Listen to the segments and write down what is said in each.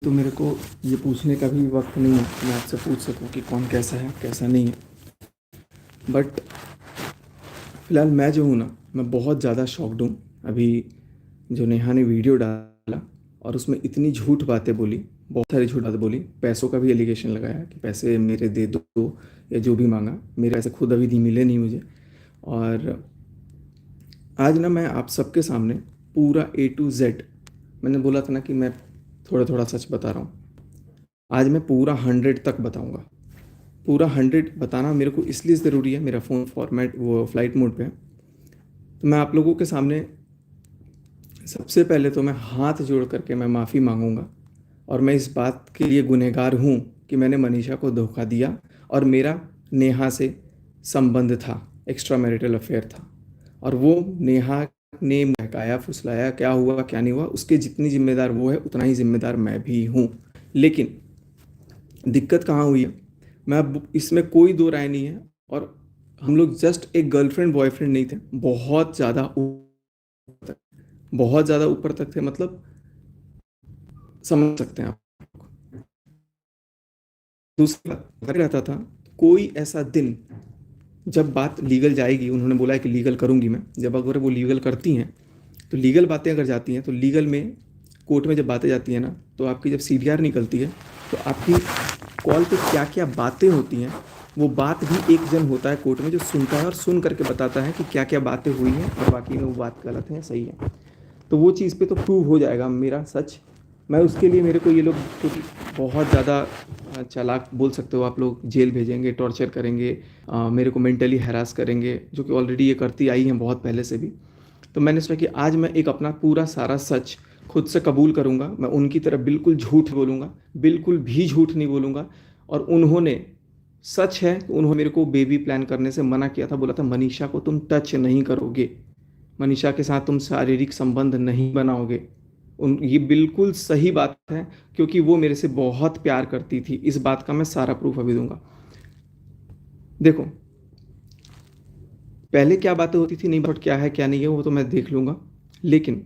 तो मेरे को ये पूछने का भी वक्त नहीं है कि मैं आपसे पूछ सकूं कि कौन कैसा है कैसा नहीं है। बट फिलहाल मैं जो हूँ ना, मैं बहुत ज़्यादा शॉक्ड हूँ। अभी जो नेहा ने वीडियो डाला और उसमें इतनी झूठ बातें बोली, बहुत सारी झूठ बातें बोली, पैसों का भी एलिगेशन लगाया कि पैसे मेरे दे दो या जो भी मांगा। मेरे पैसे खुद अभी नहीं मिले नहीं मुझे। और आज ना मैं आप सबके सामने पूरा A to Z, मैंने बोला था ना कि मैं थोड़ा थोड़ा सच बता रहा हूँ, आज मैं पूरा 100 तक बताऊंगा। पूरा 100 बताना मेरे को इसलिए ज़रूरी है, मेरा फ़ोन फॉर्मेट वो फ्लाइट मोड पे है। तो मैं आप लोगों के सामने सबसे पहले तो मैं हाथ जोड़ करके मैं माफ़ी मांगूंगा। और मैं इस बात के लिए गुनहगार हूँ कि मैंने मनीषा को धोखा दिया और मेरा नेहा से संबंध था, एक्स्ट्रा मैरिटल अफेयर था। और वो नेहा ने बहकाया फुसलाया, क्या हुआ क्या नहीं हुआ, उसके जितनी जिम्मेदार वो है उतना ही जिम्मेदार मैं भी हूँ। लेकिन दिक्कत कहाँ हुई है, मैं अब इसमें कोई दो राय नहीं है। और हम लोग जस्ट एक गर्लफ्रेंड बॉयफ्रेंड नहीं थे, बहुत ज़्यादा ऊपर तक, बहुत ज़्यादा ऊपर तक थे, मतलब समझ सकते हैं आप। दूसरी बात, घर रहता था, कोई ऐसा दिन जब बात लीगल जाएगी, उन्होंने बोला है कि लीगल करूंगी मैं, जब अगर वो लीगल करती हैं तो लीगल बातें अगर जाती हैं तो लीगल में कोर्ट में जब बातें जाती हैं ना, तो आपकी जब CDR निकलती है तो आपकी कॉल पे क्या क्या बातें होती हैं, वो बात भी एक जन होता है कोर्ट में जो सुनता है और सुन करके बताता है कि क्या क्या बातें हुई हैं और वाकई में वो बात गलत है या सही है। तो वो चीज़ पे तो प्रूव हो जाएगा मेरा सच। मैं उसके लिए, मेरे को ये लोग क्योंकि बहुत ज़्यादा चालाक बोल सकते हो आप लोग, जेल भेजेंगे, टॉर्चर करेंगे, मेरे को मेंटली हैरास करेंगे, जो कि ऑलरेडी ये करती आई हैं बहुत पहले से भी। तो मैंने सोचा कि आज मैं एक अपना पूरा सारा सच खुद से कबूल करूंगा। मैं उनकी तरह बिल्कुल झूठ बोलूंगा, बिल्कुल भी झूठ नहीं बोलूंगा। और उन्होंने, सच है कि उन्होंने मेरे को बेबी प्लान करने से मना किया था, बोला था मनीषा को तुम टच नहीं करोगे, मनीषा के साथ तुम शारीरिक संबंध नहीं बनाओगे। ये बिल्कुल सही बात है, क्योंकि वो मेरे से बहुत प्यार करती थी। इस बात का मैं सारा प्रूफ अभी दूंगा। देखो, पहले क्या बातें होती थी नहीं, बट क्या है क्या नहीं है वो तो मैं देख लूंगा। लेकिन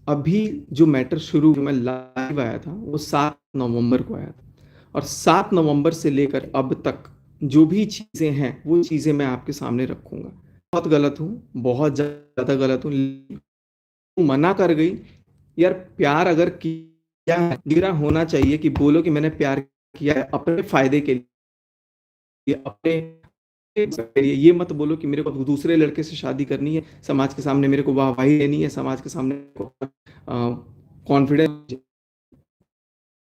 अभी जो मैटर शुरू, जो मैं लाइव आया था वो 7 नवंबर को आया था। और 7 नवंबर से लेकर अब तक जो भी चीज़ें हैं वो चीज़ें मैं आपके सामने रखूंगा। बहुत गलत हूँ, बहुत ज़्यादा गलत हूँ, मना कर गई। यार, प्यार अगर किया है, मेरा होना चाहिए कि बोलो कि मैंने प्यार किया है अपने फायदे के लिए, अपने के लिए। ये मत बोलो कि मेरे को दूसरे लड़के से शादी करनी है, समाज के सामने मेरे को वाहवाही लेनी है, समाज के सामने कॉन्फिडेंस।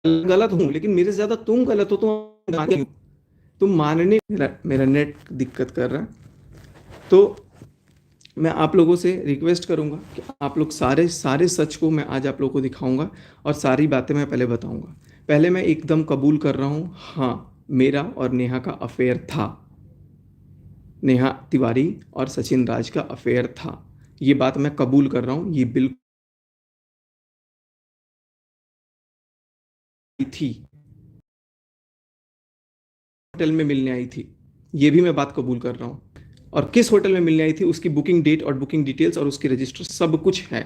गलत हूँ लेकिन मेरे से ज्यादा तुम गलत हो, तुम मानने, मेरा नेट दिक्कत कर रहा है। तो मैं आप लोगों से रिक्वेस्ट करूंगा कि आप लोग सारे सारे सच को मैं आज आप लोगों को दिखाऊंगा और सारी बातें मैं पहले बताऊंगा। पहले मैं एकदम कबूल कर रहा हूँ, हाँ मेरा और नेहा का अफेयर था। नेहा तिवारी और सचिन राज का अफेयर था, ये बात मैं कबूल कर रहा हूँ, ये बिल्कुल थी। होटल में मिलने आई थी, ये भी मैं बात कबूल कर रहा हूँ। और किस होटल में मिलने आई थी, उसकी बुकिंग डेट और बुकिंग डिटेल्स और उसकी रजिस्टर सब कुछ है।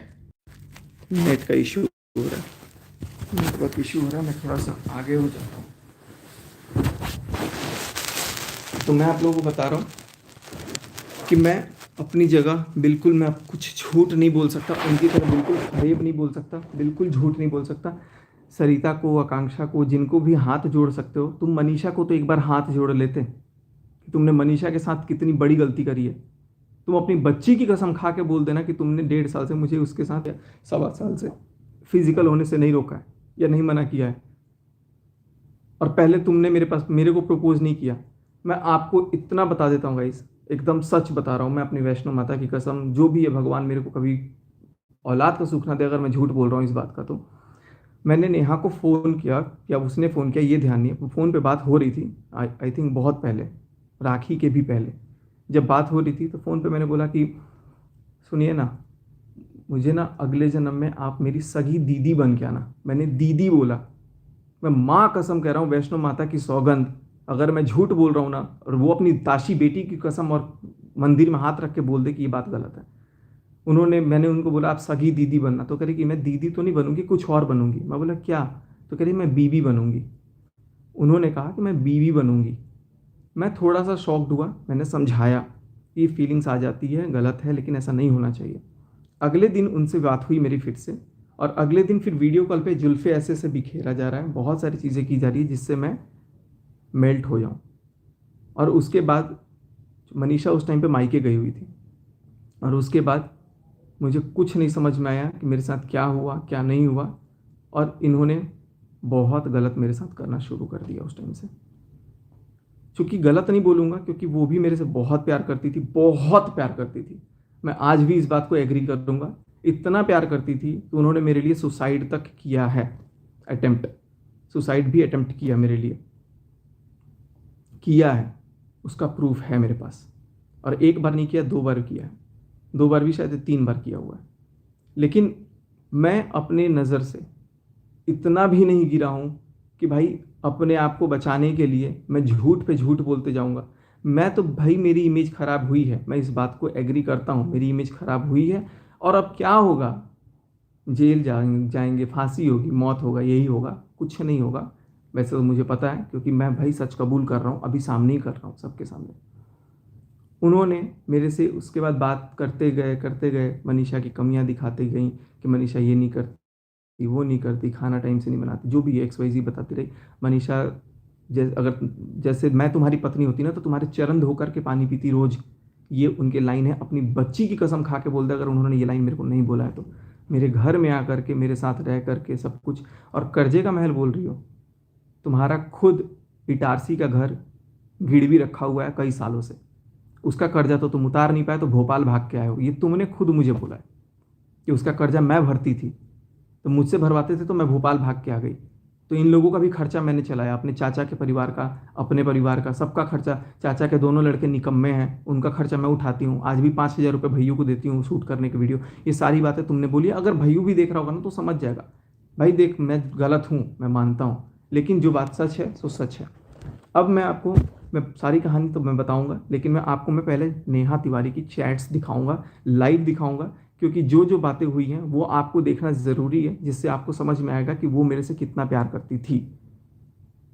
नेट का इशू हो रहा है, नेटवर्क इशू हो रहा है, मैं थोड़ा सा आगे हो जाता हूँ। तो मैं आप लोगों को बता रहा हूँ कि मैं अपनी जगह बिल्कुल, मैं कुछ झूठ नहीं बोल सकता, उनकी तरह बिल्कुल फरेब नहीं बोल सकता, बिल्कुल झूठ नहीं बोल सकता। सरिता को, आकांक्षा को, जिनको भी हाथ जोड़ सकते हो तुम, मनीषा को तो एक बार हाथ जोड़ लेते कि तुमने मनीषा के साथ कितनी बड़ी गलती करी है। तुम अपनी बच्ची की कसम खा के बोल देना कि तुमने 1.5 साल से मुझे उसके साथ, या 1.25 साल से फिजिकल होने से नहीं रोका है या नहीं मना किया है। और पहले तुमने मेरे को प्रपोज नहीं किया। मैं आपको इतना बता देता हूँ गाइस, एकदम सच बता रहा हूँ, मैं अपनी वैष्णो माता की कसम, जो भी है भगवान मेरे को कभी औलाद का सुख ना दे अगर मैं झूठ बोल रहा हूँ इस बात का। तो मैंने नेहा को फ़ोन किया, या उसने फ़ोन किया ये ध्यान नहीं है, फ़ोन पे बात हो रही थी, आई थिंक बहुत पहले, राखी के भी पहले जब बात हो रही थी, तो फ़ोन पे मैंने बोला कि सुनिए ना, मुझे ना अगले जन्म में आप मेरी सगी दीदी बन के आना। मैंने दीदी बोला। मैं माँ कसम कह रहा हूँ, वैष्णो माता की सौगंध, अगर मैं झूठ बोल रहा हूँ ना, और वो अपनी दाशी बेटी की कसम और मंदिर में हाथ रख के बोल दे कि ये बात गलत है। मैंने उनको बोला आप सगी दीदी बनना, तो कह रही कि मैं दीदी तो नहीं बनूंगी, कुछ और बनूंगी। मैं बोला क्या? तो कह रही मैं बीवी बनूंगी। उन्होंने कहा कि मैं बीवी बनूंगी। मैं थोड़ा सा शॉक्ड हुआ, मैंने समझाया ये फीलिंग्स आ जाती है, गलत है, लेकिन ऐसा नहीं होना चाहिए। अगले दिन उनसे बात हुई मेरी फिर से, और अगले दिन फिर वीडियो कॉल पे जुल्फे ऐसे ऐसे बिखेरा जा रहा है, बहुत सारी चीज़ें की जा रही है जिससे मैं मेल्ट हो जाऊं। और उसके बाद मनीषा उस टाइम पे मायके गई हुई थी, और उसके बाद मुझे कुछ नहीं समझ में आया कि मेरे साथ क्या हुआ क्या नहीं हुआ, और इन्होंने बहुत गलत मेरे साथ करना शुरू कर दिया उस टाइम से। चूंकि गलत नहीं बोलूँगा, क्योंकि वो भी मेरे से बहुत प्यार करती थी, बहुत प्यार करती थी। मैं आज भी इस बात को एग्री कर दूंगा, इतना प्यार करती थी कि उन्होंने मेरे लिए सुसाइड तक किया है, अटेम्प्ट, सुसाइड भी अटेम्प्ट किया मेरे लिए, किया है, उसका प्रूफ है मेरे पास। और एक बार नहीं किया, 2 बार किया है, 2 बार भी शायद 3 बार किया हुआ है। लेकिन मैं अपने नज़र से इतना भी नहीं गिरा हूँ कि भाई अपने आप को बचाने के लिए मैं झूठ पे झूठ बोलते जाऊँगा। मैं तो भाई, मेरी इमेज ख़राब हुई है, मैं इस बात को एग्री करता हूँ, मेरी इमेज ख़राब हुई है। और अब क्या होगा, जेल जाएंगे, फांसी होगी, मौत होगा, यही होगा, कुछ नहीं होगा। वैसे तो मुझे पता है, क्योंकि मैं भाई सच कबूल कर रहा हूँ, अभी सामने ही कर रहा हूँ सबके सामने। उन्होंने मेरे से उसके बाद बात करते गए, मनीषा की कमियां दिखाते गई कि मनीषा ये नहीं करती, वो नहीं करती, खाना टाइम से नहीं बनाती, जो भी एक्स वाई जी बताती रही। मनीषा जैसे मैं तुम्हारी पत्नी होती ना, तो तुम्हारे चरण धो करके पानी पीती रोज। ये उनके लाइन है, अपनी बच्ची की कसम खा के बोल दे अगर उन्होंने ये लाइन मेरे को नहीं बोला है तो। मेरे घर में आकर के, मेरे साथ रह करके सब कुछ, और कर्जे का महल बोल रही हो। तुम्हारा खुद इटारसी का घर गिरवी रखा हुआ है कई सालों से, उसका कर्जा तो तुम उतार नहीं पाए, तो भोपाल भाग के आए हो। ये तुमने खुद मुझे बोला है कि उसका कर्जा मैं भरती थी, तो मुझसे भरवाते थे तो मैं भोपाल भाग के आ गई। तो इन लोगों का भी खर्चा मैंने चलाया, अपने चाचा के परिवार का, अपने परिवार का, सबका खर्चा। चाचा के दोनों लड़के निकम्मे हैं, उनका खर्चा मैं उठाती हूँ, आज भी 5,000 रुपये भैया को देती हूँ शूट करने के वीडियो। ये सारी बातें तुमने बोली, अगर भैया भी देख रहा होगा ना तो समझ जाएगा। भाई देख, मैं गलत हूँ, मैं मानता हूँ, लेकिन जो बात सच है सो सच है। अब मैं सारी कहानी तो मैं बताऊंगा, लेकिन मैं पहले नेहा तिवारी की चैट्स दिखाऊंगा, लाइव दिखाऊंगा, क्योंकि जो जो बातें हुई हैं वो आपको देखना ज़रूरी है, जिससे आपको समझ में आएगा कि वो मेरे से कितना प्यार करती थी।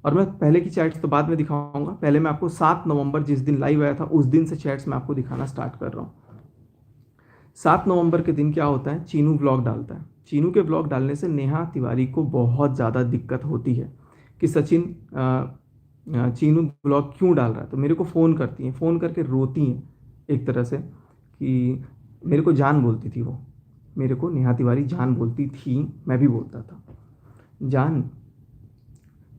और मैं पहले की चैट्स तो बाद में दिखाऊंगा, पहले मैं आपको 7 नवंबर जिस दिन लाइव आया था उस दिन से चैट्स मैं आपको दिखाना स्टार्ट कर रहा हूँ। 7 नवंबर के दिन क्या होता है, चीनू ब्लॉग डालता है। चीनू के ब्लॉग डालने से नेहा तिवारी को बहुत ज़्यादा दिक्कत होती है कि सचिन, चीनू ब्लॉग क्यों डाल रहा है। तो मेरे को फ़ोन करती हैं, फ़ोन करके रोती हैं एक तरह से, कि मेरे को जान बोलती थी वो, मेरे को नेहा तिवारी जान बोलती थी, मैं भी बोलता था जान।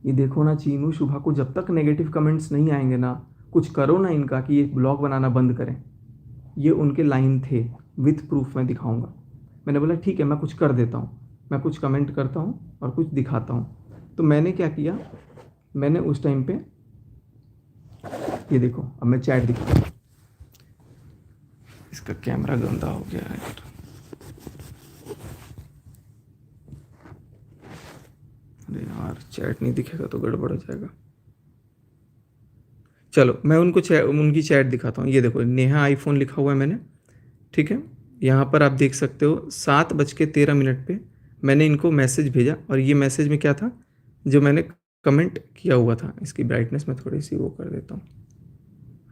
ये देखो ना चीनू, शुभा को जब तक नेगेटिव कमेंट्स नहीं आएंगे ना, कुछ करो ना इनका कि ये ब्लॉग बनाना बंद करें। ये उनके लाइन थे, विथ प्रूफ मैं दिखाऊंगा। मैंने बोला ठीक है, मैं कुछ कर देता हूँ, मैं कुछ कमेंट करता हूँ और कुछ दिखाता हूँ। तो मैंने क्या किया, मैंने उस टाइम पे, ये देखो, अब मैं चैट दिखाता हूँ। इसका कैमरा गंदा हो गया है यार, अरे यार चैट नहीं दिखेगा तो गड़बड़ हो जाएगा। चलो मैं उनकी चैट दिखाता हूँ। ये देखो, नेहा आईफोन लिखा हुआ है मैंने, ठीक है। यहाँ पर आप देख सकते हो 7:13 पे मैंने इनको मैसेज भेजा, और ये मैसेज में क्या था, जो मैंने कमेंट किया हुआ था। इसकी ब्राइटनेस मैं थोड़ी सी वो कर देता हूँ।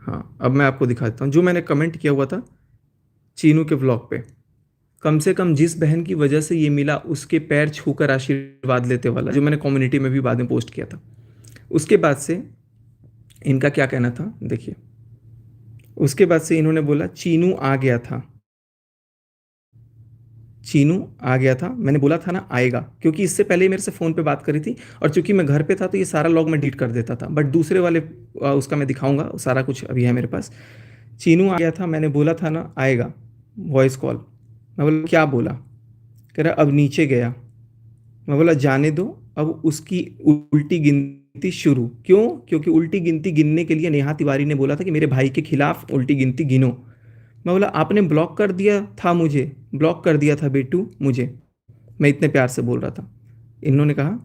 हाँ, अब मैं आपको दिखा देता हूँ जो मैंने कमेंट किया हुआ था चीनू के व्लॉग पे। कम से कम जिस बहन की वजह से ये मिला उसके पैर छूकर आशीर्वाद लेते वाला, जो मैंने कम्युनिटी में भी बाद में पोस्ट किया था। उसके बाद से इनका क्या कहना था देखिए, उसके बाद से इन्होंने बोला चीनू आ गया था, चीनू आ गया था, मैंने बोला था ना आएगा, क्योंकि इससे पहले मेरे से फ़ोन पे बात करी थी, और चूंकि मैं घर पे था तो ये सारा लॉग मैं डिलीट कर देता था। बट दूसरे वाले उसका मैं दिखाऊंगा, सारा कुछ अभी है मेरे पास। चीनू आ गया था, मैंने बोला था ना आएगा, वॉइस कॉल। मैं बोला क्या बोला, कह रहा अब नीचे गया। मैं बोला जाने दो, अब उसकी उल्टी गिनती शुरू। क्यों, क्योंकि उल्टी गिनती गिनने के लिए नेहा तिवारी ने बोला था कि मेरे भाई के खिलाफ उल्टी गिनती गिनो। मैं बोला आपने ब्लॉक कर दिया था मुझे, ब्लॉक कर दिया था बेटू मुझे, मैं इतने प्यार से बोल रहा था। इन्होंने कहा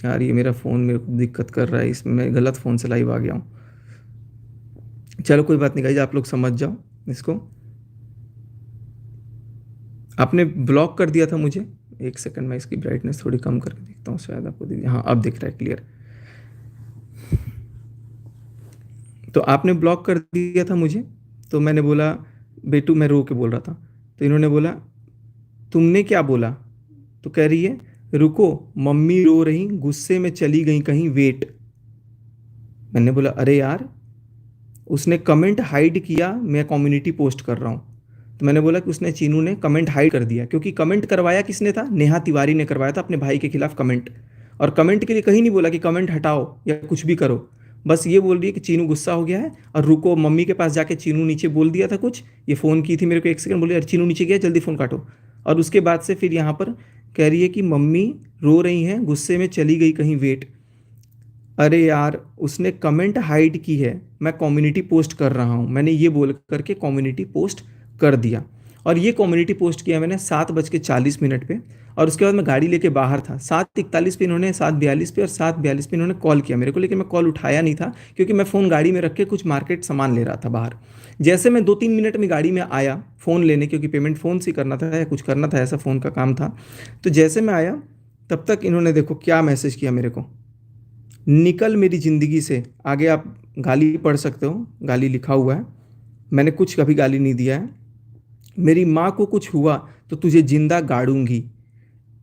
यार ये मेरा फ़ोन मेरे को दिक्कत कर रहा है, इसमें मैं गलत फ़ोन से लाइव आ गया हूँ। चलो कोई बात नहीं गाइस, आप लोग समझ जाओ इसको। आपने ब्लॉक कर दिया था मुझे, एक सेकंड मैं इसकी ब्राइटनेस थोड़ी कम करके देखता हूँ, शायद आपको दिख, हाँ अब दिख रहा है क्लियर। तो आपने ब्लॉक कर दिया था मुझे, तो मैंने बोला बेटू, मैं रो के बोल रहा था, तो इन्होंने बोला तुमने क्या बोला? तो कह रही है रुको, मम्मी रो रही, गुस्से में चली गई कहीं, वेट। मैंने बोला अरे यार, उसने कमेंट हाइड किया, मैं कम्युनिटी पोस्ट कर रहा हूँ। तो मैंने बोला कि उसने, चीनू ने कमेंट हाइड कर दिया, क्योंकि कमेंट करवाया किसने था? नेहा तिवारी ने करवाया था अपने भाई के खिलाफ कमेंट। और कमेंट के लिए कहीं नहीं बोला कि कमेंट हटाओ या कुछ भी करो, बस ये बोल रही है कि चीनू गुस्सा हो गया है और रुको, मम्मी के पास जाके चीनू नीचे बोल दिया था कुछ, ये फ़ोन की थी मेरे को, एक सेकंड बोली, अरे चीनू नीचे गया, जल्दी फ़ोन काटो। और उसके बाद से फिर यहाँ पर कह रही है कि मम्मी रो रही हैं, गुस्से में चली गई कहीं, वेट। अरे यार, उसने कमेंट हाइड की है, मैं कम्युनिटी पोस्ट कर रहा हूँ, मैंने ये बोल करके कम्युनिटी पोस्ट कर दिया। और ये कम्युनिटी पोस्ट किया मैंने 7:40 पे, और उसके बाद मैं गाड़ी लेके बाहर था। 7:41 पे इन्होंने, 7:42 पे और 7:42 पे इन्होंने कॉल किया मेरे को, लेकिन मैं कॉल उठाया नहीं था, क्योंकि मैं फ़ोन गाड़ी में रख के कुछ मार्केट सामान ले रहा था बाहर। जैसे मैं 2-3 मिनट में गाड़ी में आया फ़ोन लेने, क्योंकि पेमेंट फ़ोन से करना था या कुछ करना था, ऐसा फ़ोन का काम था। तो जैसे मैं आया तब तक इन्होंने देखो क्या मैसेज किया मेरे को, निकल मेरी ज़िंदगी से। आगे आप गाली पढ़ सकते हो, गाली लिखा हुआ है, मैंने कुछ कभी गाली नहीं दिया है। मेरी माँ को कुछ हुआ तो तुझे जिंदा गाड़ूंगी।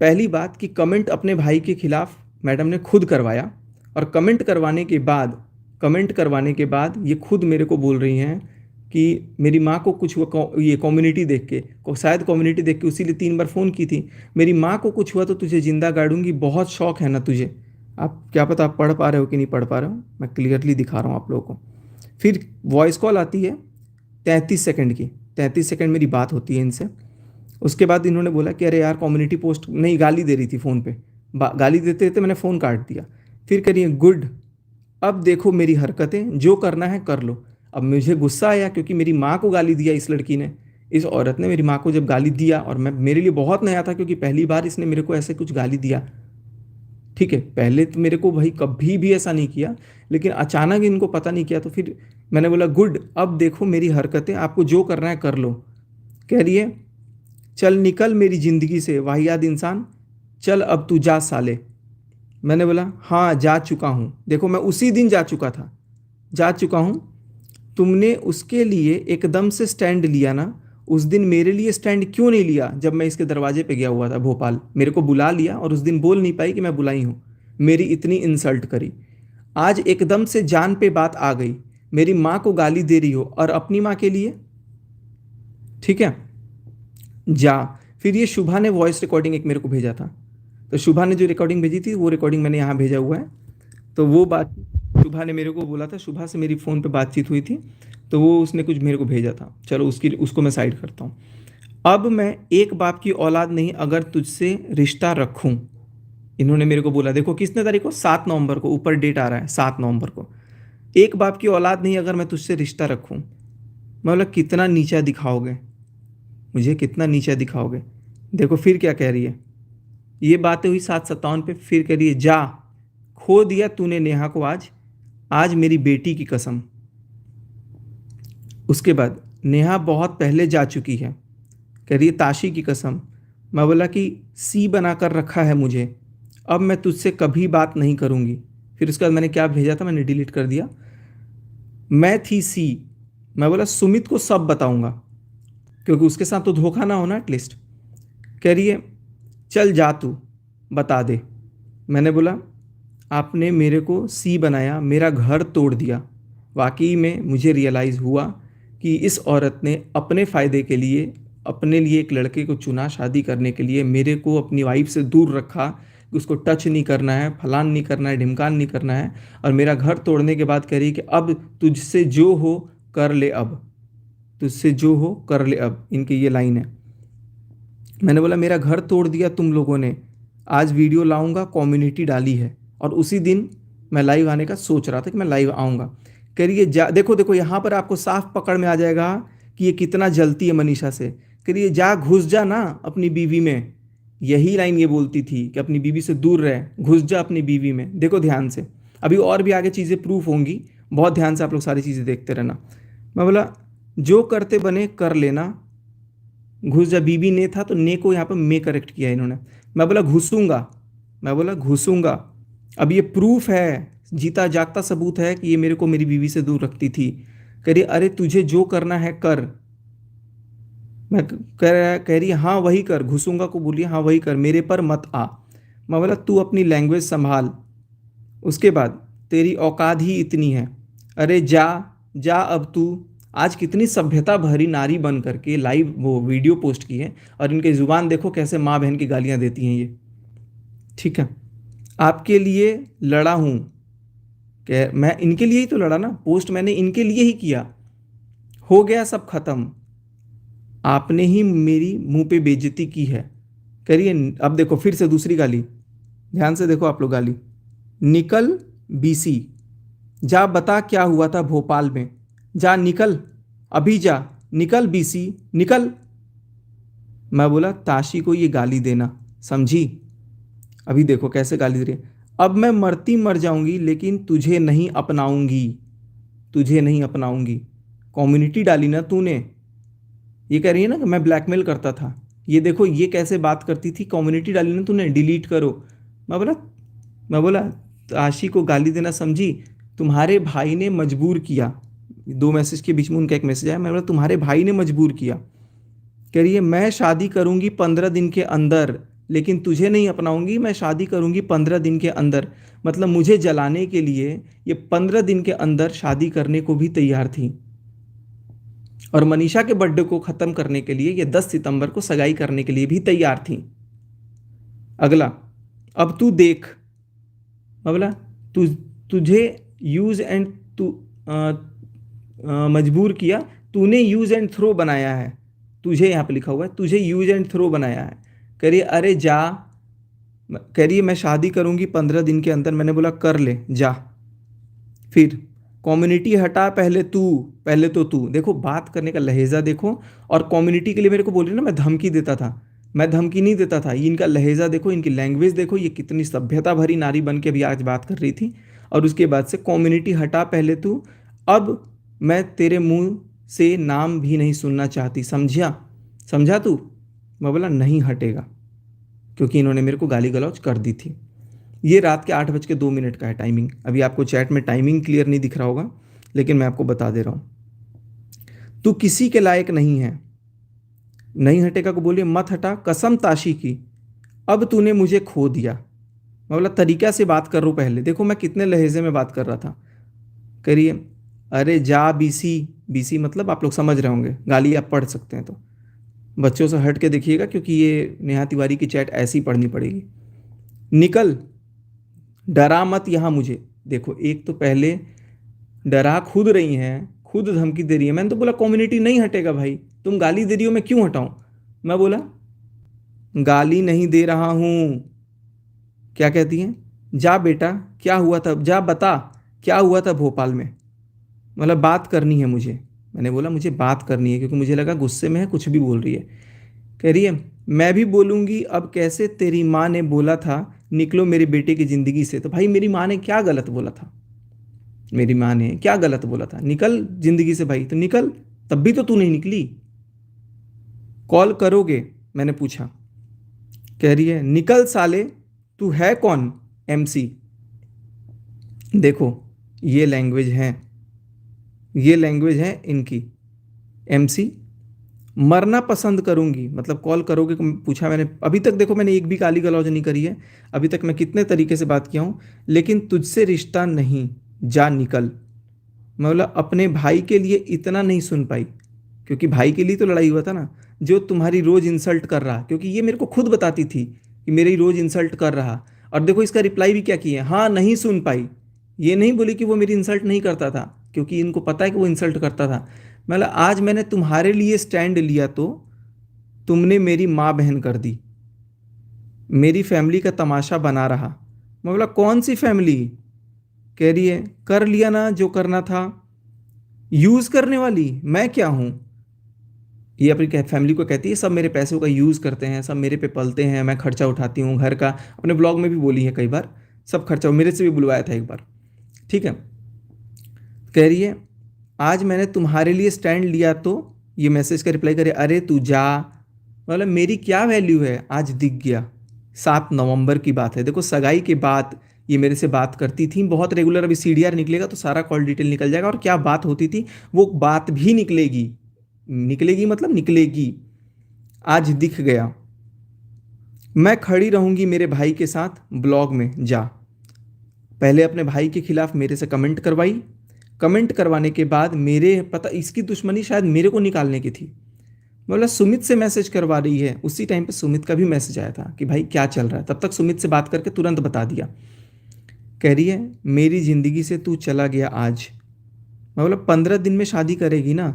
पहली बात कि कमेंट अपने भाई के खिलाफ मैडम ने खुद करवाया, और कमेंट करवाने के बाद ये खुद मेरे को बोल रही हैं कि मेरी माँ को कुछ हुआ, ये कम्युनिटी देख के, शायद कम्युनिटी देख के, उसीलिए 3 बार फ़ोन की थी, मेरी माँ को कुछ हुआ तो तुझे जिंदा गाड़ूंगी। बहुत शौक है ना तुझे? आप क्या पता आप पढ़ पा रहे हो कि नहीं पढ़ पा रहे हो, मैं क्लियरली दिखा रहा हूँ आप लोगों को। फिर वॉइस कॉल आती है 33 सेकंड की, 33 सेकंड मेरी बात होती है इनसे। उसके बाद इन्होंने बोला कि अरे यार कम्युनिटी पोस्ट नहीं, गाली दे रही थी फ़ोन पे, गाली देते देते मैंने फ़ोन काट दिया। फिर करिए गुड, अब देखो मेरी हरकतें, जो करना है कर लो। अब मुझे गुस्सा आया, क्योंकि मेरी माँ को गाली दिया इस लड़की ने, इस औरत ने मेरी माँ को जब गाली दिया, और मैं, मेरे लिए बहुत नया था, क्योंकि पहली बार इसने मेरे को ऐसे कुछ गाली दिया। ठीक है, पहले तो मेरे को भाई कभी भी ऐसा नहीं किया, लेकिन अचानक इनको पता नहीं किया, तो फिर मैंने बोला गुड, अब देखो मेरी हरकतें, आपको जो करना है कर लो। कह रही है चल निकल मेरी ज़िंदगी से वाहियात इंसान, चल अब तू जा साले। मैंने बोला हाँ जा चुका हूँ, देखो मैं उसी दिन जा चुका था, जा चुका हूँ। तुमने उसके लिए एकदम से स्टैंड लिया ना, उस दिन मेरे लिए स्टैंड क्यों नहीं लिया? जब मैं इसके दरवाजे पे गया हुआ था भोपाल, मेरे को बुला लिया, और उस दिन बोल नहीं पाई कि मैं बुलाई हूँ, मेरी इतनी इंसल्ट करी। आज एकदम से जान पे बात आ गई, मेरी माँ को गाली दे रही हो, और अपनी माँ के लिए, ठीक है जा। फिर ये शुभा ने वॉइस रिकॉर्डिंग एक मेरे को भेजा था, तो शुभा ने जो रिकॉर्डिंग भेजी थी वो रिकॉर्डिंग मैंने यहाँ भेजा हुआ है। तो वो बात शुभा ने मेरे को बोला था, शुभा से मेरी फ़ोन पे बातचीत हुई थी, तो वो उसने कुछ मेरे को भेजा था, चलो उसको मैं साइड करता हूँ। अब मैं एक बाप की औलाद नहीं अगर तुझसे रिश्ता रखूँ, इन्होंने मेरे को बोला, देखो किसने तारीख को, 7 नवंबर को, ऊपर डेट आ रहा है 7 नवंबर को, एक बाप की औलाद नहीं अगर मैं तुझसे रिश्ता रखूँ। मैं बोला कितना नीचा दिखाओगे मुझे, कितना नीचा दिखाओगे? देखो फिर क्या कह रही है, ये बातें हुई 7:57 पे, फिर कह रही है जा, खो दिया तूने नेहा को आज, आज मेरी बेटी की कसम। उसके बाद नेहा बहुत पहले जा चुकी है, कह रही है ताशी की कसम। मैं बोला कि सी बना कर रखा है मुझे, अब मैं तुझसे कभी बात नहीं करूँगी। फिर उसके बाद मैंने क्या भेजा था, मैंने डिलीट कर दिया, मैं थी सी। मैं बोला सुमित को सब बताऊंगा, क्योंकि उसके साथ तो धोखा ना होना एटलीस्ट। कह रही है चल जा तू बता दे। मैंने बोला आपने मेरे को सी बनाया, मेरा घर तोड़ दिया। वाकई में मुझे रियलाइज़ हुआ कि इस औरत ने अपने फ़ायदे के लिए, अपने लिए एक लड़के को चुना शादी करने के लिए, मेरे को अपनी वाइफ से दूर रखा कि उसको टच नहीं करना है, फलान नहीं करना है, ढिमकान नहीं करना है, और मेरा घर तोड़ने के बाद कह रही कि अब तुझसे जो हो कर ले, अब तुझसे जो हो कर ले अब, इनकी ये लाइन है। मैंने बोला मेरा घर तोड़ दिया तुम लोगों ने, आज वीडियो लाऊंगा, कम्युनिटी डाली है, और उसी दिन मैं लाइव आने का सोच रहा था कि मैं लाइव आऊँगा। कह रही है जा, देखो देखो यहाँ पर आपको साफ पकड़ में आ जाएगा कि ये कितना जलती है मनीषा से। कह रही है जा घुस जा ना अपनी बीवी में, यही लाइन ये बोलती थी कि अपनी बीवी से दूर रहे, घुस जा अपनी बीवी में। देखो ध्यान से, अभी और भी आगे चीज़ें प्रूफ होंगी, बहुत ध्यान से आप लोग सारी चीज़ें देखते रहना। मैं बोला जो करते बने कर लेना, घुस जा, बीबी ने था तो ने को यहाँ पर मैं करेक्ट किया इन्होंने। मैं बोला घुसूंगा, मैं बोला घुसूंगा। अब ये प्रूफ है, जीता जागता सबूत है कि ये मेरे को मेरी बीवी से दूर रखती थी। कह रही अरे तुझे जो करना है कर। मैं कह रही हाँ वही कर, घुसूंगा को बोलिए हाँ वही कर, मेरे पर मत आ। मैं बोला तू अपनी लैंग्वेज संभाल, उसके बाद तेरी औकात ही इतनी है। अरे जा जा अब तू। आज कितनी सभ्यता भरी नारी बन करके लाइव वो वीडियो पोस्ट की है, और इनकी जुबान देखो कैसे माँ बहन की गालियां देती हैं ये। ठीक है, आपके लिए लड़ा हूँ, कह मैं इनके लिए ही तो लड़ा ना, पोस्ट मैंने इनके लिए ही किया। हो गया सब खत्म, आपने ही मेरी मुंह पे बेइज्जती की है। करिए अब देखो फिर से दूसरी गाली, ध्यान से देखो आप लोग गाली। निकल बीसी, जा बता क्या हुआ था भोपाल में, जा निकल, अभी जा, निकल बीसी निकल। मैं बोला ताशी को ये गाली देना, समझी? अभी देखो कैसे गाली दे रही है। अब मैं मरती मर जाऊंगी लेकिन तुझे नहीं अपनाऊंगी, तुझे नहीं अपनाऊंगी। कम्युनिटी डाली ना तूने, ये कह रही है ना कि मैं ब्लैकमेल करता था। ये देखो ये कैसे बात करती थी, कम्युनिटी डाली ना तूने, डिलीट करो। मैं बोला मैं बोला आशी को गाली देना समझी? तुम्हारे भाई ने मजबूर किया। दो मैसेज के बीच में उनका एक मैसेज आया, मैं बोला तुम्हारे भाई ने मजबूर किया। कह रही है मैं शादी करूंगी 15 दिन के अंदर, लेकिन तुझे नहीं अपनाऊंगी, मैं शादी करूंगी 15 दिन के अंदर। मतलब मुझे जलाने के लिए ये 15 दिन के अंदर शादी करने को भी तैयार थी, और मनीषा के बर्थडे को ख़त्म करने के लिए ये 10 सितंबर को सगाई करने के लिए भी तैयार थी। अगला, अब तू देख। मैं बोला तुझे यूज़ एंड तू मजबूर किया, तूने यूज़ एंड थ्रो बनाया है, तुझे यहाँ पे लिखा हुआ है तुझे यूज़ एंड थ्रो बनाया है। कह रही है अरे जा, कह रही है मैं शादी करूँगी 15 दिन के अंदर। मैंने बोला कर ले जा। फिर कम्युनिटी हटा, पहले तू, पहले तो तू। देखो बात करने का लहजा देखो, और कम्युनिटी के लिए मेरे को बोल रही ना मैं धमकी देता था, मैं धमकी नहीं देता था। ये इनका लहजा देखो, इनकी लैंग्वेज देखो, ये कितनी सभ्यता भरी नारी बन के अभी आज बात कर रही थी। और उसके बाद से कम्युनिटी हटा पहले तू, अब मैं तेरे मुंह से नाम भी नहीं सुनना चाहती, समझा? समझा तू? मैं बोला नहीं हटेगा, क्योंकि इन्होंने मेरे को गाली गलौज कर दी थी। ये रात के 8:02 का है टाइमिंग। अभी आपको चैट में टाइमिंग क्लियर नहीं दिख रहा होगा, लेकिन मैं आपको बता दे रहा हूँ। तू किसी के लायक नहीं है। नहीं हटेगा को बोलिए मत हटा, कसम ताशी की, अब तूने मुझे खो दिया। मैं बोला तरीका से बात कर रहा हूँ, पहले देखो मैं कितने लहजे में बात कर रहा था। करिए अरे जा बीसी, बीसी मतलब आप लोग समझ रहे होंगे, गाली आप पढ़ सकते हैं तो बच्चों से हट के देखिएगा, क्योंकि ये नेहा तिवारी की चैट ऐसी पढ़नी पड़ेगी। निकल, डरा मत यहाँ मुझे। देखो एक तो पहले डरा खुद रही हैं, खुद धमकी दे रही है। मैंने तो बोला कम्युनिटी नहीं हटेगा भाई, तुम गाली दे रही हो मैं क्यों हटाऊं? मैं बोला गाली नहीं दे रहा हूं। क्या कहती हैं? जा बेटा क्या हुआ था, जा बता क्या हुआ था भोपाल में, मतलब बात करनी है मुझे। मैंने बोला मुझे बात करनी है, क्योंकि मुझे लगा गुस्से में है कुछ भी बोल रही है। कह रही है मैं भी बोलूँगी, अब कैसे तेरी माँ ने बोला था निकलो मेरे बेटे की ज़िंदगी से। तो भाई मेरी माँ ने क्या गलत बोला था? मेरी माँ ने क्या गलत बोला था? निकल ज़िंदगी से भाई, तो निकल, तब भी तो तू नहीं निकली। कॉल करोगे? मैंने पूछा। कह रही है निकल साले, तू है कौन? एमसी। देखो ये लैंग्वेज है, ये लैंग्वेज है इनकी। एमसी, मरना पसंद करूंगी, मतलब कॉल करोगे? पूछा मैंने। अभी तक देखो मैंने एक भी गाली गलौज नहीं करी है, अभी तक मैं कितने तरीके से बात किया हूँ, लेकिन तुझसे रिश्ता नहीं, जा निकल। मैं बोला अपने भाई के लिए इतना नहीं सुन पाई, क्योंकि भाई के लिए तो लड़ाई हुआ था ना, जो तुम्हारी रोज़ इंसल्ट कर रहा, क्योंकि ये मेरे को खुद बताती थी कि मेरी रोज़ इंसल्ट कर रहा। और देखो इसका रिप्लाई भी क्या किया, हाँ नहीं सुन पाई। ये नहीं बोली कि वो मेरी इंसल्ट नहीं करता था, क्योंकि इनको पता है कि वो इंसल्ट करता था। मतलब आज मैंने तुम्हारे लिए स्टैंड लिया तो तुमने मेरी माँ बहन कर दी, मेरी फैमिली का तमाशा बना रहा। मैं बोला कौन सी फैमिली? कह रही है कर लिया ना जो करना था, यूज़ करने वाली मैं क्या हूँ? ये अपनी फैमिली को कहती है सब मेरे पैसों का यूज़ करते हैं, सब मेरे पे पलते हैं, मैं खर्चा उठाती हूँ घर का। अपने ब्लॉग में भी बोली है कई बार, सब खर्चा मेरे से भी बुलवाया था एक बार। ठीक है, कह रही है आज मैंने तुम्हारे लिए स्टैंड लिया तो, ये मैसेज का रिप्लाई करे अरे तू जा, मतलब मेरी क्या वैल्यू है, आज दिख गया। 7 नवंबर की बात है, देखो सगाई के बाद ये मेरे से बात करती थी बहुत रेगुलर। अभी सीडीआर निकलेगा तो सारा कॉल डिटेल निकल जाएगा, और क्या बात होती थी वो बात भी निकलेगी। निकलेगी मतलब निकलेगी। आज दिख गया। मैं खड़ी रहूंगी मेरे भाई के साथ ब्लॉग में जा। पहले अपने भाई के खिलाफ मेरे से कमेंट करवाई। कमेंट करवाने के बाद मेरे पता इसकी दुश्मनी शायद मेरे को निकालने की थी। मतलब सुमित से मैसेज करवा रही है। उसी टाइम पे सुमित का भी मैसेज आया था कि भाई क्या चल रहा है। तब तक सुमित से बात करके तुरंत बता दिया। कह रही है मेरी ज़िंदगी से तू चला गया आज। मैं बोला 15 दिन में शादी करेगी ना।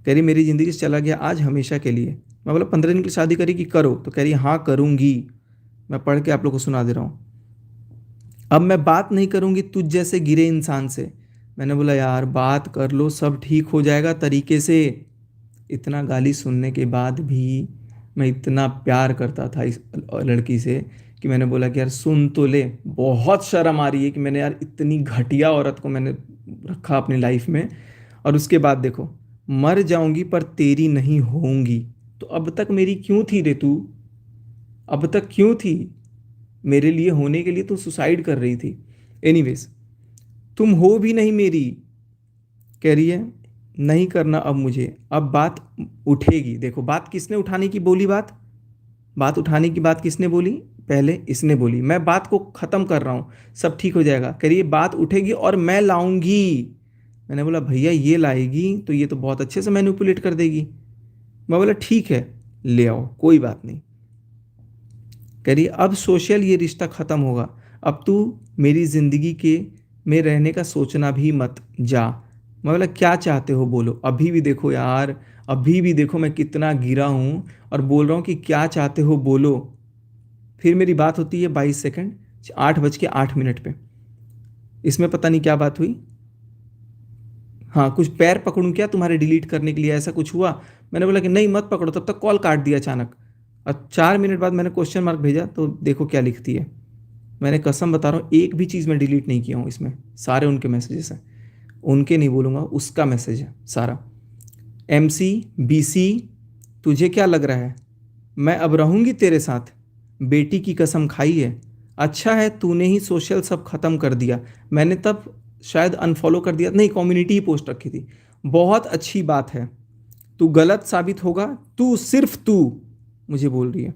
कह रही मेरी ज़िंदगी से चला गया आज हमेशा के लिए। मैं बोला 15 दिन की शादी करेगी, करो। तो कह रही हाँ करूँगी। मैं पढ़ के आप लोग को सुना दे रहा हूँ। अब मैं बात नहीं करूँगी तुझ जैसे गिरे इंसान से। मैंने बोला यार बात कर लो, सब ठीक हो जाएगा तरीके से। इतना गाली सुनने के बाद भी मैं इतना प्यार करता था इस लड़की से कि मैंने बोला कि यार सुन तो ले। बहुत शर्म आ रही है कि मैंने यार इतनी घटिया औरत को मैंने रखा अपनी लाइफ में। और उसके बाद देखो, मर जाऊंगी पर तेरी नहीं होऊंगी। तो अब तक मेरी क्यों थी रे तू? अब तक क्यों थी? मेरे लिए होने के लिए तू सुसाइड कर रही थी। एनीवेज, तुम हो भी नहीं मेरी। कह रही है नहीं करना अब मुझे, अब बात उठेगी। देखो बात किसने उठाने की बोली, बात उठाने की बात किसने बोली? पहले इसने बोली। मैं बात को ख़त्म कर रहा हूँ, सब ठीक हो जाएगा। कह रही है बात उठेगी और मैं लाऊंगी। मैंने बोला भैया ये लाएगी तो ये तो बहुत अच्छे से मैनिपुलेट कर देगी। मैं बोला ठीक है ले आओ, कोई बात नहीं। कह रही अब सोशल ये रिश्ता ख़त्म होगा। अब तू मेरी ज़िंदगी के में रहने का सोचना भी मत, जा। मैं बोला क्या चाहते हो बोलो। अभी भी देखो यार, अभी भी देखो मैं कितना गिरा हूँ और बोल रहा हूँ कि क्या चाहते हो बोलो। फिर मेरी बात होती है 22 सेकंड, 8:08 पे। इसमें पता नहीं क्या बात हुई। हाँ कुछ पैर पकड़ूं क्या तुम्हारे डिलीट करने के लिए, ऐसा कुछ हुआ? मैंने बोला कि नहीं मत पकड़ो। तब तक कॉल काट दिया अचानक। और 4 मिनट बाद मैंने क्वेश्चन मार्क भेजा तो देखो क्या लिखती है। मैंने कसम बता रहा हूँ एक भी चीज़ मैं डिलीट नहीं किया हूँ इसमें, सारे उनके मैसेजेस हैं। उनके नहीं बोलूँगा, उसका मैसेज है सारा। MC BC, तुझे क्या लग रहा है मैं अब रहूँगी तेरे साथ? बेटी की कसम खाई है। अच्छा है तूने ही सोशल सब ख़त्म कर दिया। मैंने तब शायद अनफॉलो कर दिया, नहीं कम्युनिटी ही पोस्ट रखी थी। बहुत अच्छी बात है, तू गलत साबित होगा, तू सिर्फ तू। मुझे बोल रही है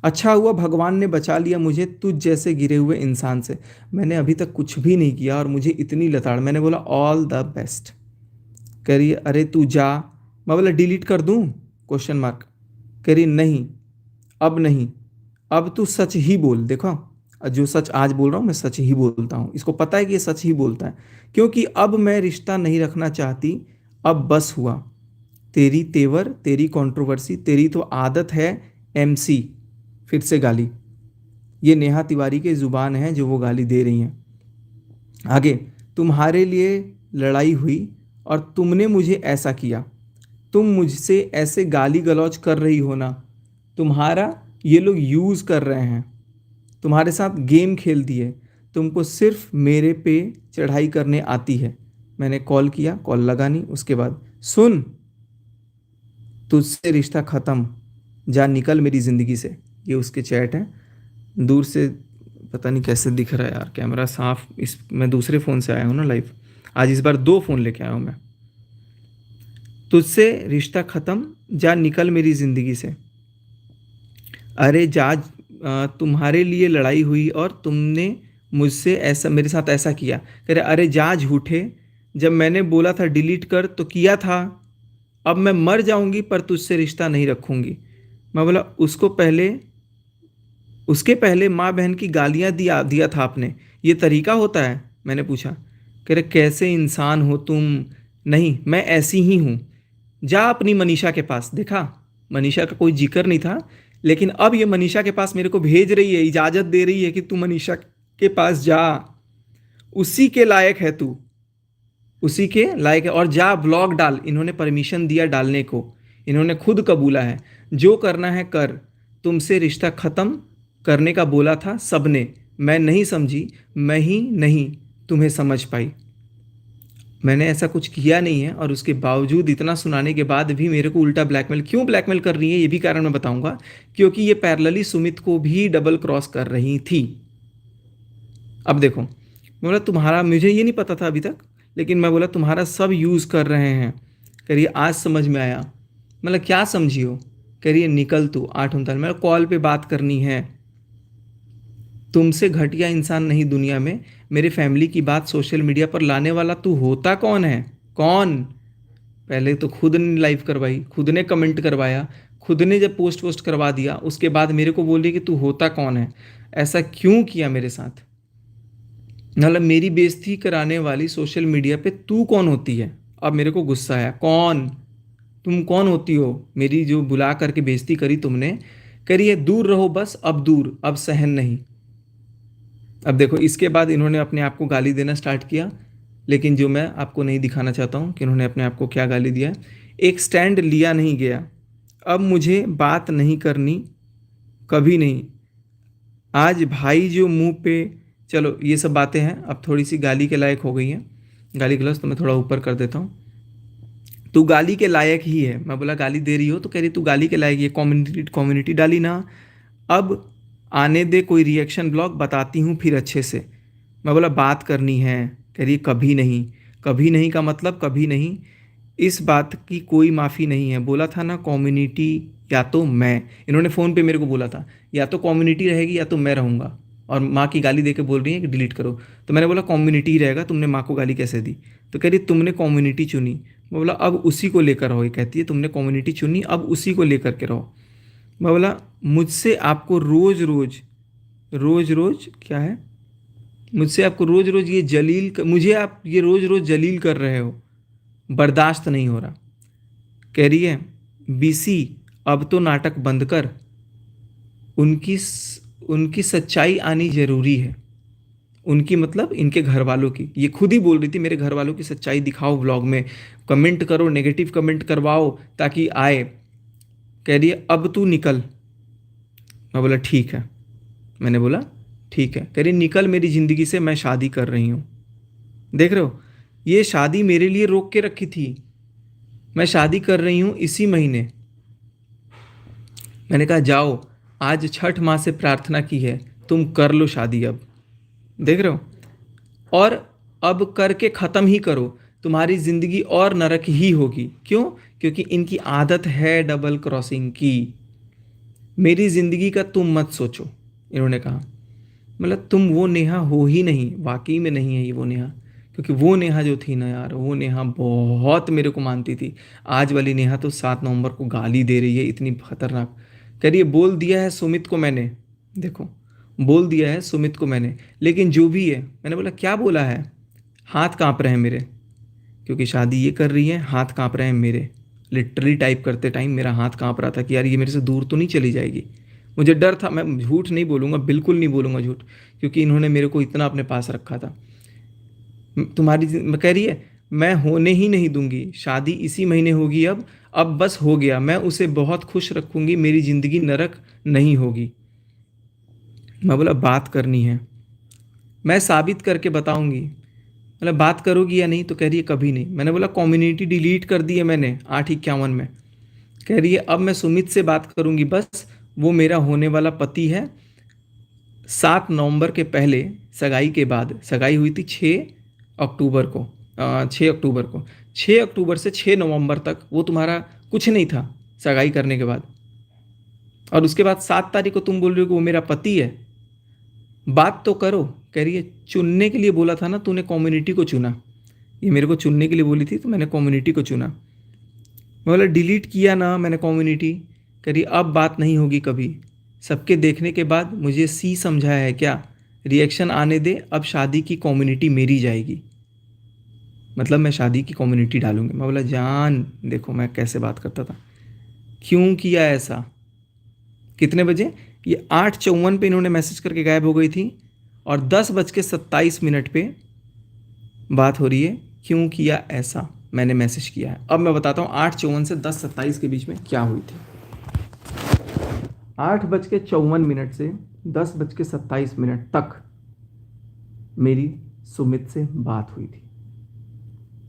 अच्छा हुआ भगवान ने बचा लिया मुझे तुझ जैसे गिरे हुए इंसान से। मैंने अभी तक कुछ भी नहीं किया और मुझे इतनी लताड़। मैंने बोला ऑल द बेस्ट। कह रही है अरे तू जा। मैं बोला डिलीट कर दूँ? Question mark. कह रही नहीं, अब नहीं, अब तू सच ही बोल। देखो जो सच आज बोल रहा हूँ मैं सच ही बोलता हूँ। इसको पता है कि ये सच ही बोलता है, क्योंकि अब मैं रिश्ता नहीं रखना चाहती। अब बस हुआ। तेरी तेवर, तेरी कंट्रोवर्सी, तेरी तो आदत है। MC, फिर से गाली। ये नेहा तिवारी के ज़ुबान है जो वो गाली दे रही हैं। आगे, तुम्हारे लिए लड़ाई हुई और तुमने मुझे ऐसा किया। तुम मुझसे ऐसे गाली गलौज कर रही हो ना, तुम्हारा ये लोग यूज़ कर रहे हैं, तुम्हारे साथ गेम खेलती है, तुमको सिर्फ मेरे पे चढ़ाई करने आती है। मैंने कॉल किया, कॉल लगा नहीं। उसके बाद सुन, तुझसे रिश्ता ख़त्म, जा निकल मेरी ज़िंदगी से। ये उसके चैट हैं। दूर से पता नहीं कैसे दिख रहा है यार कैमरा साफ। इस मैं दूसरे फ़ोन से आया हूँ ना लाइव। आज इस बार 2 फ़ोन लेके आया हूँ मैं। तुझसे रिश्ता ख़त्म, जा निकल मेरी ज़िंदगी से। अरे जा, तुम्हारे लिए लड़ाई हुई और तुमने मुझसे ऐसा, मेरे साथ ऐसा किया। कह रहे अरे जा झूठे, जब मैंने बोला था डिलीट कर तो किया था। अब मैं मर जाऊंगी पर तुझसे रिश्ता नहीं रखूंगी। मैं बोला उसके पहले माँ बहन की गालियाँ दिया था आपने, ये तरीका होता है? मैंने पूछा। कह रहे कैसे इंसान हो तुम। नहीं मैं ऐसी ही हूँ, जा अपनी मनीषा के पास। देखा मनीषा का कोई जिक्र नहीं था, लेकिन अब ये मनीषा के पास मेरे को भेज रही है, इजाज़त दे रही है कि तू मनीषा के पास जा, उसी के लायक है तू, उसी के लायक है। और जा ब्लॉग डाल। इन्होंने परमिशन दिया डालने को, इन्होंने खुद कबूला है। जो करना है कर, तुमसे रिश्ता ख़त्म करने का बोला था सबने, मैं नहीं समझी, मैं ही नहीं तुम्हें समझ पाई। मैंने ऐसा कुछ किया नहीं है, और उसके बावजूद इतना सुनाने के बाद भी मेरे को उल्टा ब्लैकमेल क्यों ब्लैकमेल कर रही है, ये भी कारण मैं बताऊंगा। क्योंकि ये पैरेलली सुमित को भी डबल क्रॉस कर रही थी। अब देखो, मैं बोला तुम्हारा, मुझे ये नहीं पता था अभी तक, लेकिन मैं बोला तुम्हारा सब यूज़ कर रहे हैं। कह रही है आज समझ में आया। मतलब क्या समझी हो? कह रही है निकल तू 8:39, मेरा कॉल पे बात करनी है। तुमसे घटिया इंसान नहीं दुनिया में। मेरे फैमिली की बात सोशल मीडिया पर लाने वाला तू होता कौन है? कौन? पहले तो खुद ने लाइव करवाई, खुद ने कमेंट करवाया, खुद ने जब पोस्ट वोस्ट करवा दिया, उसके बाद मेरे को बोल रही कि तू होता कौन है? ऐसा क्यों किया मेरे साथ? मतलब मेरी बेइज्जती कराने वाली सोशल मीडिया पे तू कौन होती है? अब मेरे को गुस्सा आया, कौन? तुम कौन होती हो? मेरी जो बुला करके बेइज्जती करी तुमने, करी है दूर रहो बस, अब दूर, अब सहन नहीं। अब देखो, इसके बाद इन्होंने अपने आप को गाली देना स्टार्ट किया, लेकिन जो मैं आपको नहीं दिखाना चाहता हूँ कि इन्होंने अपने आप को क्या गाली दिया है। एक स्टैंड लिया नहीं गया। अब मुझे बात नहीं करनी, कभी नहीं। आज भाई जो मुंह पे, चलो ये सब बातें हैं, अब थोड़ी सी गाली के लायक हो गई हैं। गाली गलौज तो मैं थोड़ा ऊपर कर देता हूँ। तू गाली के लायक ही है। मैं बोला गाली दे रही हो? तो कह रही तू गाली के लायक, ये कम्युनिटी कम्युनिटी डाली ना। अब आने दे कोई रिएक्शन ब्लॉग, बताती हूँ फिर अच्छे से। मैं बोला बात करनी है। कह रही कभी नहीं। कभी नहीं का मतलब कभी नहीं। इस बात की कोई माफ़ी नहीं है। बोला था ना कम्युनिटी या तो मैं, इन्होंने फ़ोन पे मेरे को बोला था या तो कम्युनिटी रहेगी या तो मैं रहूँगा, और माँ की गाली दे के बोल रही है कि डिलीट करो। तो मैंने बोला कम्युनिटी ही रहेगा, तुमने माँ को गाली कैसे दी? तो कह रही तुमने कम्युनिटी चुनी। मैं बोला अब उसी को लेकर रहो। ये कहती है तुमने कम्युनिटी चुनी, अब उसी को लेकर के रहो। मैं बोला मुझसे आपको रोज़ रोज़, रोज़ रोज़ क्या है, मुझसे आपको रोज़ रोज़ ये मुझे आप ये रोज़ रोज़ जलील कर रहे हो, बर्दाश्त नहीं हो रहा। कह रही है बीसी अब तो नाटक बंद कर, उनकी उनकी सच्चाई आनी ज़रूरी है। उनकी मतलब इनके घर वालों की, ये खुद ही बोल रही थी मेरे घर वालों की सच्चाई दिखाओ व्लॉग में, कमेंट करो, नेगेटिव कमेंट करवाओ ताकि आए। कह रही है अब तू निकल। मैं बोला ठीक है। मैंने बोला ठीक है। कह रही निकल मेरी ज़िंदगी से, मैं शादी कर रही हूँ। देख रहे हो, ये शादी मेरे लिए रोक के रखी थी। मैं शादी कर रही हूँ इसी महीने। मैंने कहा जाओ, आज छठ माँ से प्रार्थना की है, तुम कर लो शादी अब। देख रहे हो, और अब करके ख़त्म ही करो, तुम्हारी ज़िंदगी और नरक ही होगी। क्यों? क्योंकि इनकी आदत है डबल क्रॉसिंग की। मेरी ज़िंदगी का तुम मत सोचो, इन्होंने कहा। मतलब तुम वो नेहा हो ही नहीं, वाकई में नहीं है ये वो नेहा। क्योंकि वो नेहा जो थी ना यार, वो नेहा बहुत मेरे को मानती थी। आज वाली नेहा तो 7 नवंबर को गाली दे रही है, इतनी खतरनाक। कह रही है बोल दिया है सुमित को मैंने। देखो, बोल दिया है सुमित को मैंने, लेकिन जो भी है। मैंने बोला क्या बोला है? हाथ काँप रहे हैं मेरे, क्योंकि शादी ये कर रही है, हाथ काँप रहे हैं मेरे। लिटरली टाइप करते टाइम मेरा हाथ काँप रहा था कि यार ये मेरे से दूर तो नहीं चली जाएगी। मुझे डर था, मैं झूठ नहीं बोलूँगा, बिल्कुल नहीं बोलूँगा झूठ, क्योंकि इन्होंने मेरे को इतना अपने पास रखा था। तुम्हारी मैं कह रही है मैं होने ही नहीं दूंगी, शादी इसी महीने होगी अब बस हो गया, मैं उसे बहुत खुश रखूंगी, मेरी ज़िंदगी नरक नहीं होगी। मैं बोला बात करनी है, मैं साबित करके बताऊंगी। मतलब बात करोगी या नहीं? तो कह रही है कभी नहीं। मैंने बोला कम्युनिटी डिलीट कर दी है मैंने 8:51 में। कह रही है अब मैं सुमित से बात करूंगी बस, वो मेरा होने वाला पति है। 7 नवंबर के पहले, सगाई के बाद, सगाई हुई थी 6 अक्टूबर को, 6 अक्टूबर को, 6 अक्टूबर से 6 नवंबर तक वो तुम्हारा कुछ नहीं था सगाई करने के बाद। और उसके बाद 7 तारीख को तुम बोल रहे हो कि वो मेरा पति है। बात तो करो। कह रही है चुनने के लिए बोला था ना तूने, कम्युनिटी को चुना। ये मेरे को चुनने के लिए बोली थी तो मैंने कम्युनिटी को चुना। मैं बोला डिलीट किया ना मैंने कम्युनिटी। कह रही अब बात नहीं होगी कभी, सबके देखने के बाद मुझे सी समझाया है क्या? रिएक्शन आने दे, अब शादी की कम्युनिटी मेरी जाएगी। मतलब मैं शादी की कम्युनिटी डालूंगी। मैं बोला जान देखो मैं कैसे बात करता था, क्यों किया ऐसा? कितने बजे? ये 8:54 पे इन्होंने मैसेज करके गायब हो गई थी, और 10:27 पे बात हो रही है क्यों किया ऐसा, मैंने मैसेज किया है। अब मैं बताता हूँ 8:54 से 10:27 के बीच में क्या हुई थी। 8:54 से 10:27 तक मेरी सुमित से बात हुई थी।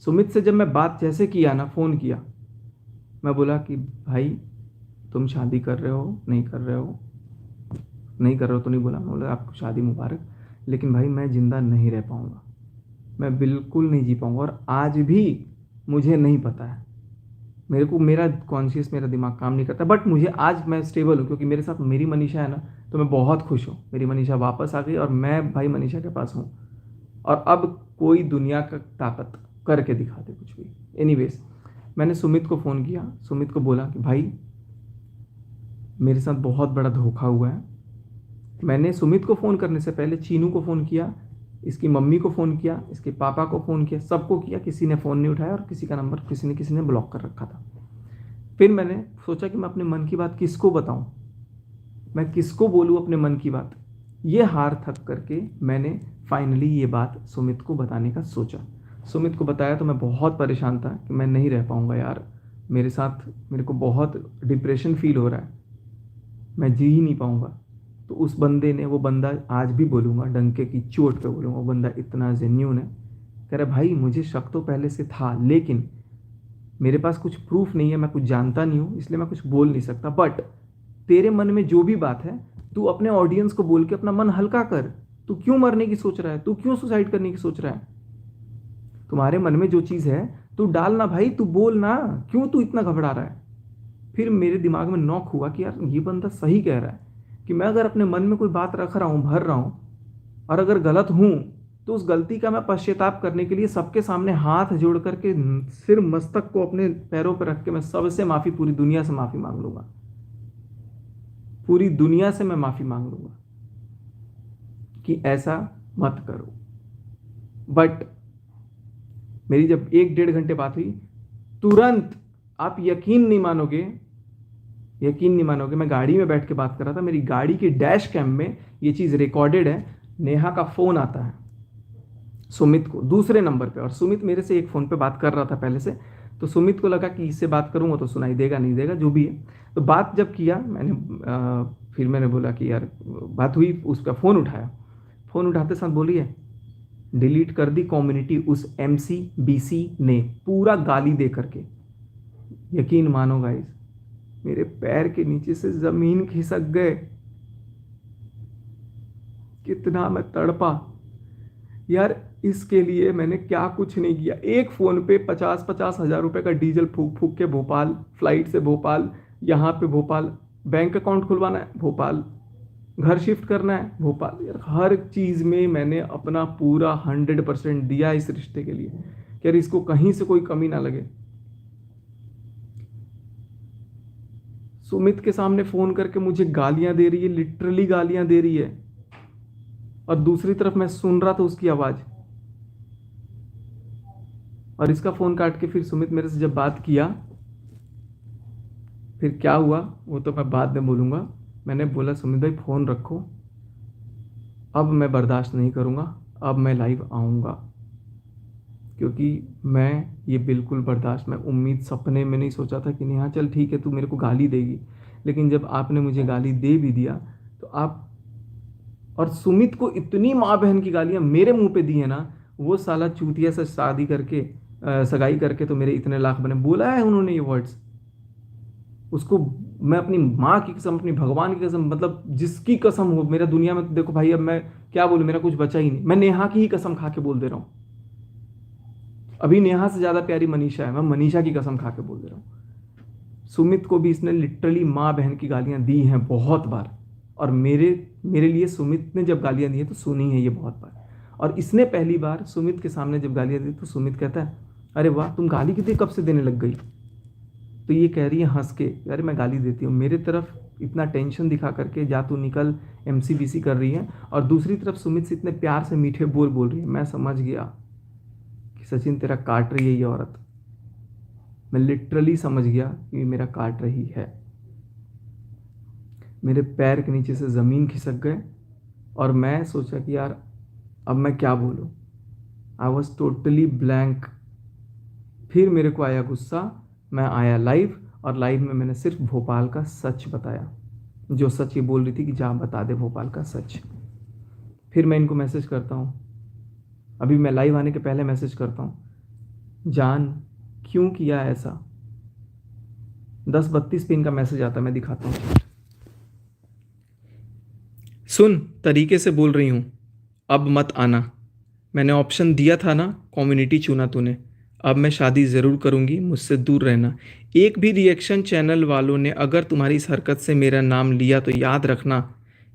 सुमित से जब मैं बात जैसे किया ना, फ़ोन किया, मैं बोला कि भाई तुम शादी कर रहे हो नहीं कर रहे हो, नहीं कर रहे हो तो नहीं बोला, मैं बोला आपको शादी मुबारक, लेकिन भाई मैं ज़िंदा नहीं रह पाऊँगा, मैं बिल्कुल नहीं जी पाऊँगा। और आज भी मुझे नहीं पता है, मेरे को मेरा कॉन्शियस, मेरा दिमाग काम नहीं करता, बट मुझे आज मैं स्टेबल हूँ क्योंकि मेरे साथ मेरी मनीषा है ना, तो मैं बहुत खुश हूँ। मेरी मनीषा वापस आ गई और मैं भाई मनीषा के पास हूँ, और अब कोई दुनिया का ताकत करके दिखा दे कुछ भी। एनीवेज, मैंने सुमित को फ़ोन किया, सुमित को बोला कि भाई मेरे साथ बहुत बड़ा धोखा हुआ है। मैंने सुमित को फ़ोन करने से पहले चीनू को फ़ोन किया, इसकी मम्मी को फ़ोन किया, इसके पापा को फ़ोन किया, सबको किया, किसी ने फ़ोन नहीं उठाया और किसी का नंबर किसी ने ब्लॉक कर रखा था। फिर मैंने सोचा कि मैं अपने मन की बात किसको बताऊं, मैं किसको बोलूं अपने मन की बात। ये हार थक करके मैंने फाइनली ये बात सुमित को बताने का सोचा। सुमित को बताया तो मैं बहुत परेशान था कि मैं नहीं रह पाऊंगा यार, मेरे साथ मेरे को बहुत डिप्रेशन फील हो रहा है, मैं जी ही नहीं पाऊंगा। तो उस बंदे ने, वो बंदा आज भी बोलूँगा, डंके की चोट पे बोलूँगा, वो बंदा इतना जेन्यून है। कह रहा भाई मुझे शक तो पहले से था, लेकिन मेरे पास कुछ प्रूफ नहीं है, मैं कुछ जानता नहीं हूँ, इसलिए मैं कुछ बोल नहीं सकता। बट तेरे मन में जो भी बात है, तू अपने ऑडियंस को बोल के अपना मन हल्का कर। तू क्यों मरने की सोच रहा है, तू क्यों सुसाइड करने की सोच रहा है? तुम्हारे मन में जो चीज़ है तू डालना भाई, तू बोल ना, क्यों तू इतना घबरा रहा है? फिर मेरे दिमाग में नॉक हुआ कि यार ये बंदा सही कह रहा है, कि मैं अगर अपने मन में कोई बात रख रहा हूँ, भर रहा हूँ, और अगर गलत हूँ, तो उस गलती का मैं पश्चाताप करने के लिए सबके सामने हाथ जोड़ करके, सिर मस्तक को अपने पैरों पर रख के मैं सबसे माफ़ी, पूरी दुनिया से माफ़ी मांग लूँगा, पूरी दुनिया से मैं माफ़ी मांग लूँगा कि ऐसा मत करो। बट मेरी जब 1-1.5 घंटे बात हुई, तुरंत, आप यकीन नहीं मानोगे, मैं गाड़ी में बैठ के बात कर रहा था, मेरी गाड़ी के डैश कैम में ये चीज़ रिकॉर्डेड है। नेहा का फ़ोन आता है सुमित को दूसरे नंबर पे, और सुमित मेरे से एक फ़ोन पे बात कर रहा था पहले से, तो सुमित को लगा कि इससे बात करूँगा तो सुनाई देगा नहीं देगा, जो भी है। तो बात जब किया मैंने, फिर मैंने बोला कि यार बात हुई, उसका फ़ोन उठाया, फ़ोन उठाते साथ बोली है, डिलीट कर दी कम्युनिटी उस MCBC ने, पूरा गाली दे करके। यकीन मानो गाइस, मेरे पैर के नीचे से ज़मीन खिसक गए, कितना मैं तड़पा यार। इसके लिए मैंने क्या कुछ नहीं किया, एक फ़ोन पे 50-50 हज़ार रुपये का डीजल फूक फूक के भोपाल, फ्लाइट से भोपाल, यहाँ पे भोपाल, बैंक अकाउंट खुलवाना है भोपाल, घर शिफ्ट करना है भोपाल, यार हर चीज़ में मैंने अपना पूरा 100% दिया इस रिश्ते के लिए, कि यार इसको कहीं से कोई कमी ना लगे। सुमित के सामने फ़ोन करके मुझे गालियां दे रही है, लिटरली गालियां दे रही है, और दूसरी तरफ मैं सुन रहा था उसकी आवाज़। और इसका फ़ोन काट के फिर सुमित मेरे से जब बात किया, फिर क्या हुआ वो तो मैं बाद में बोलूँगा। मैंने बोला सुमित भाई फ़ोन रखो, अब मैं बर्दाश्त नहीं करूँगा, अब मैं लाइव आऊँगा, क्योंकि मैं ये बिल्कुल बर्दाश्त, मैं उम्मीद सपने में नहीं सोचा था कि नेहा चल ठीक है तू मेरे को गाली देगी, लेकिन जब आपने मुझे गाली दे भी दिया तो आप, और सुमित को इतनी माँ बहन की गालियाँ मेरे मुंह पे दी है ना, वो साला चूतिया से शादी करके, सगाई करके तो मेरे इतने लाख बने, बोला है उन्होंने ये वर्ड्स। उसको मैं अपनी माँ की कसम, अपनी भगवान की कसम, मतलब जिसकी कसम हो मेरा दुनिया में, देखो भाई अब मैं क्या बोलूँ, मेरा कुछ बचा ही नहीं, मैं नेहा की ही कसम खा के बोल दे रहा हूँ। अभी नेहा से ज़्यादा प्यारी मनीषा है, मैं मनीषा की कसम खा के बोल दे रहा हूँ। सुमित को भी इसने लिटरली माँ बहन की गालियाँ दी हैं बहुत बार, और मेरे लिए सुमित ने जब गालियाँ दी हैं तो सुनी है ये बहुत बार। और इसने पहली बार सुमित के सामने जब गालियाँ दी तो सुमित कहता है अरे वाह तुम गाली कितनी कब से देने लग गई? तो ये कह रही है हंस के, अरे मैं गाली देती हूँ, मेरे तरफ इतना टेंशन दिखा करके जा तू निकल MCBC कर रही है, और दूसरी तरफ सुमित से इतने प्यार से मीठे बोल रही है। मैं समझ गया कि सचिन तेरा काट रही है ये औरत, मैं लिटरली समझ गया कि मेरा काट रही है। मेरे पैर के नीचे से ज़मीन खिसक गए, और मैं सोचा कि यार अब मैं क्या बोलूँ, आई वॉज टोटली ब्लैंक। फिर मेरे को आया गुस्सा, मैं आया लाइव, और लाइव में मैंने सिर्फ भोपाल का सच बताया, जो सच ये बोल रही थी कि जा बता दे भोपाल का सच। फिर मैं इनको मैसेज करता हूँ, अभी मैं लाइव आने के पहले मैसेज करता हूँ, जान क्यों किया ऐसा? 10:32 पे इनका मैसेज आता है, मैं दिखाता हूँ। सुन, तरीके से बोल रही हूँ, अब मत आना। मैंने ऑप्शन दिया था ना, कम्युनिटी चुना तूने। अब मैं शादी ज़रूर करूँगी, मुझसे दूर रहना। एक भी रिएक्शन चैनल वालों ने अगर तुम्हारी इस हरकत से मेरा नाम लिया तो याद रखना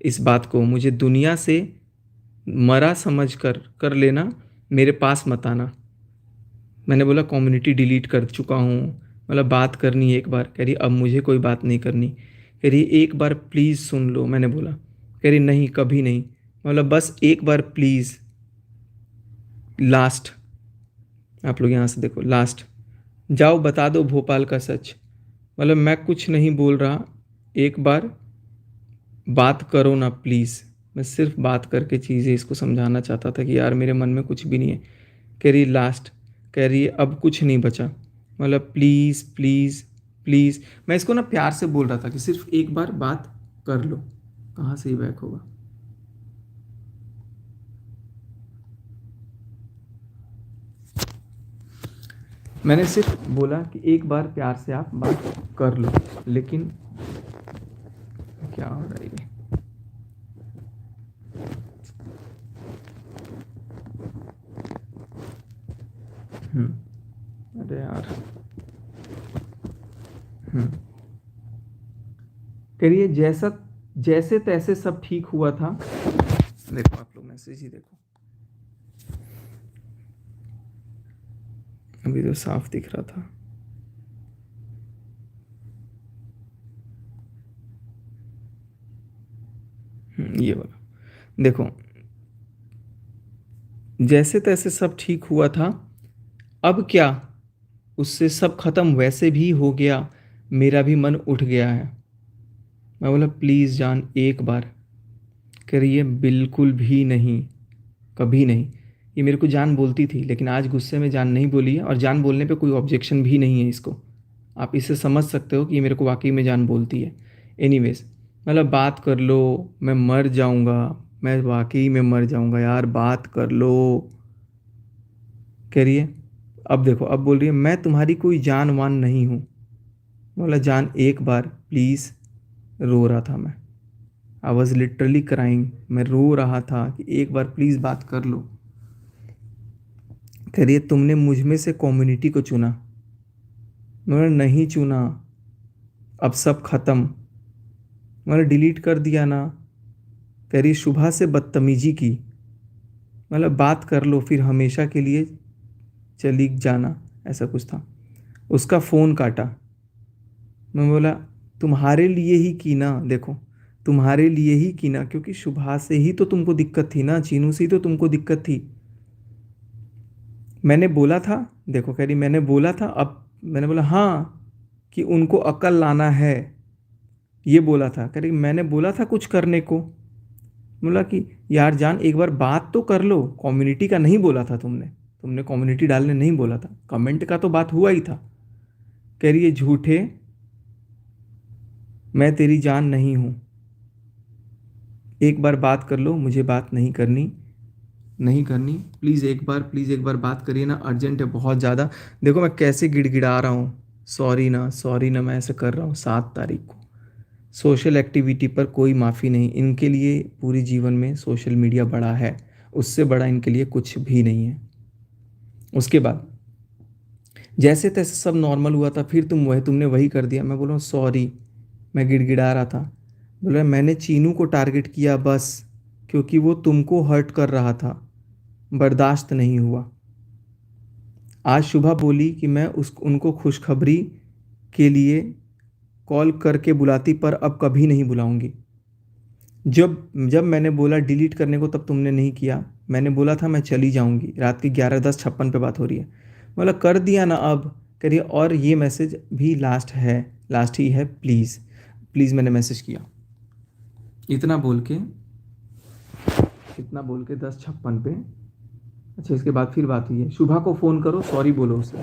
इस बात को, मुझे दुनिया से मरा समझ कर लेना, मेरे पास मत आना। मैंने बोला कम्युनिटी डिलीट कर चुका हूँ, मतलब बात करनी है एक बार। कह रही अब मुझे कोई बात नहीं करनी। कह रही एक बार प्लीज़ सुन लो। मैंने बोला, कह रही नहीं कभी नहीं। मतलब बस एक बार प्लीज़, लास्ट। आप लोग यहाँ से देखो, लास्ट। जाओ बता दो भोपाल का सच। मतलब मैं कुछ नहीं बोल रहा, एक बार बात करो ना प्लीज़। मैं सिर्फ बात करके चीज़ें इसको समझाना चाहता था कि यार मेरे मन में कुछ भी नहीं है। कह रही लास्ट, कह रही है अब कुछ नहीं बचा, मतलब प्लीज़ प्लीज़ प्लीज़। मैं इसको ना प्यार से बोल रहा था कि सिर्फ एक बार बात कर लो। कहाँ से ही बैक होगा? मैंने सिर्फ बोला कि एक बार प्यार से आप बात कर लो, लेकिन क्या हो रहा है ये? अरे यार। करिए जैसा जैसे तैसे सब ठीक हुआ था। देखो आप लोग मैसेज ही देखो, अभी तो साफ दिख रहा था। ये वाला देखो, जैसे तैसे सब ठीक हुआ था, अब क्या उससे सब खत्म वैसे भी हो गया, मेरा भी मन उठ गया है। मैं बोला प्लीज़ जान एक बार। करिए बिल्कुल भी नहीं, कभी नहीं। ये मेरे को जान बोलती थी, लेकिन आज गुस्से में जान नहीं बोली है, और जान बोलने पे कोई ऑब्जेक्शन भी नहीं है इसको। आप इससे समझ सकते हो कि ये मेरे को वाकई में जान बोलती है। एनीवेज, मतलब बात कर लो, मैं मर जाऊंगा, मैं वाकई में मर जाऊंगा यार, बात कर लो। कह रही है अब देखो, अब बोल रही है मैं तुम्हारी कोई जान वान नहीं हूँ। बोला जान एक बार प्लीज़। रो रहा था मैं, आई वॉज लिटरली क्राइंग। मैं रो रहा था कि एक बार प्लीज़ बात कर लो। कह रही है तुमने मुझ में से कम्युनिटी को चुना। मैंने नहीं चुना, अब सब ख़त्म, मैंने डिलीट कर दिया ना। कह रही शुभा से बदतमीजी की, मतलब बात कर लो फिर हमेशा के लिए चली जाना, ऐसा कुछ था। उसका फ़ोन काटा। मैं बोला तुम्हारे लिए ही की ना, देखो तुम्हारे लिए ही की ना, क्योंकि शुभा से ही तो तुमको दिक्कत थी ना, चीनू से ही तो तुमको दिक्कत थी। मैंने बोला था, देखो कह रही मैंने बोला था, अब मैंने बोला हाँ कि उनको अकल लाना है, ये बोला था। कह रही मैंने बोला था कुछ करने को। बोला कि यार जान एक बार बात तो कर लो, कम्युनिटी का नहीं बोला था तुमने, तुमने कम्युनिटी डालने नहीं बोला था, कमेंट का तो बात हुआ ही था। कह रही है झूठे, मैं तेरी जान नहीं हूँ, एक बार बात कर लो, मुझे बात नहीं करनी, नहीं करनी, प्लीज़ एक बार बात करिए ना, अर्जेंट है बहुत ज़्यादा। देखो मैं कैसे गिड़गिड़ा रहा हूँ, सॉरी ना, मैं ऐसे कर रहा हूँ 7 तारीख को। सोशल एक्टिविटी पर कोई माफ़ी नहीं, इनके लिए पूरी जीवन में सोशल मीडिया बड़ा है, उससे बड़ा इनके लिए कुछ भी नहीं है। उसके बाद जैसे तैसे सब नॉर्मल हुआ था, फिर तुमने वही कर दिया। मैं बोल रहा हूँ सॉरी, मैं गिड़गिड़ा रहा था। बोल रहा मैंने चीनू को टारगेट किया बस, क्योंकि वो तुमको हर्ट कर रहा था, बर्दाश्त नहीं हुआ। आज सुबह बोली कि मैं उनको खुशखबरी के लिए कॉल करके बुलाती, पर अब कभी नहीं बुलाऊंगी। जब जब मैंने बोला डिलीट करने को, तब तुमने नहीं किया। मैंने बोला था मैं चली जाऊंगी, रात के 11:10:56 पे बात हो रही है। बोला कर दिया ना अब। करिए और ये मैसेज भी लास्ट है, लास्ट ही है, प्लीज़ प्लीज़। मैंने मैसेज किया इतना बोल के, 10:56 पे। अच्छा इसके बाद फिर बात हुई है, शुभा को फ़ोन करो, सॉरी बोलो उससे।